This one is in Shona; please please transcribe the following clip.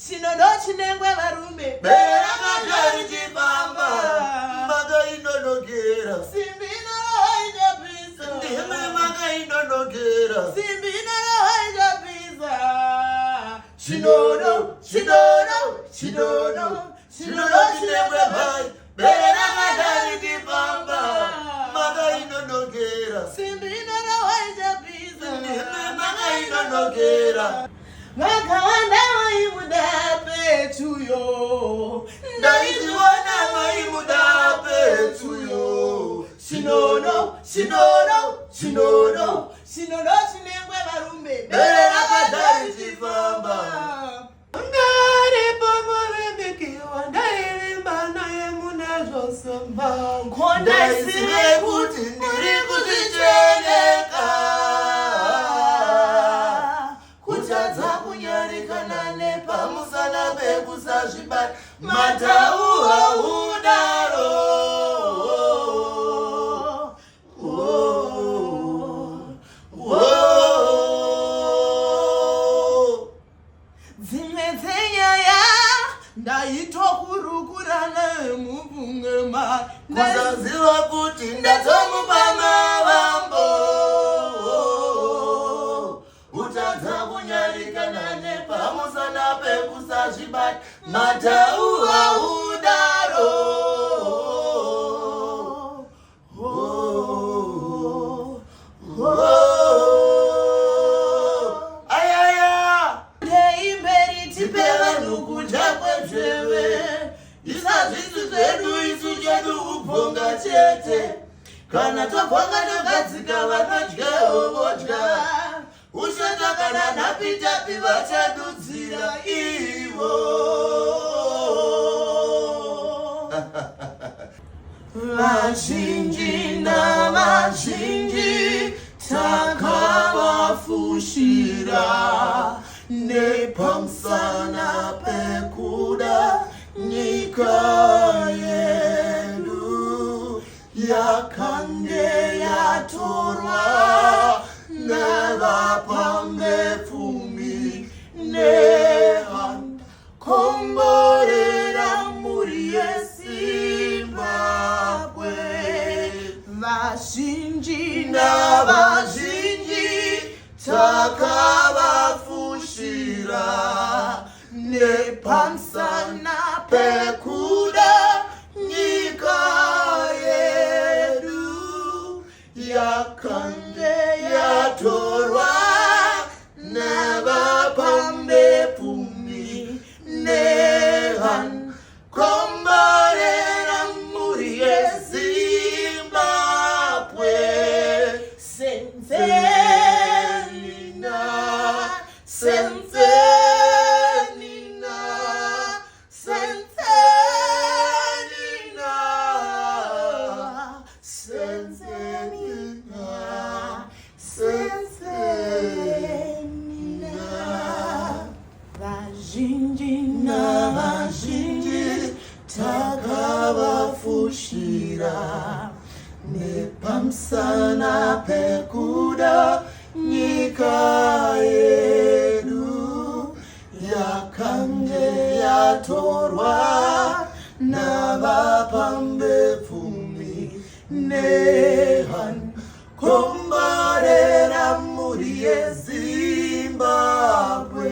Chinono chinengwe varume bera katari chipamba manga inonokera simbi inorohoita pisa ndime manga inonokera simbi inorohoita pisa chinono chinengwe bhai bera katari chipamba manga inonokera simbi inorohoita pisa ndime manga inonokera vakawanda vaimuda petuyo ndaiziwana vaimuda petuyo chinono chinengwe varume bere rakadhari chifamba ngaripomoremekiwa ndaivimba naye muna zvosomba ndaizive kuti ndiri kuzvicheneka kutadza kunyarikana nepamusana pekusazvibata matau haudaro dzimwe dzenyaya ndaitokurukura nemubungema kusaziva kuti ndatomupa mavambo utadza kunyarikana nepamusana pekusazvibata matau haudaro ayaya ndeimberi pevanhu kudya kwenzveve isazvisi zvedu isu chedu kubvonga chete kana tobvonga togadzika vanodyawo vodya ushata kana nhapitapi vachadudzira ivo vazhinji navazhinji takavafushira nepamusana pekuda nyika yedu yakange yatorwa navapambe pfumi nekomborera muri yezimbabwe vazhinji navazhinji takavafushira nepamusana pekuda nyika yedu yakange yatorwa nevapambe pfumi nekomborera muri yezimbabwe senzenina vazhinji navazhinji takavafushira nepamusana pekuda nyika yedu yakange yatorwa navapambe pfumi nekomborera muri yezimbabwe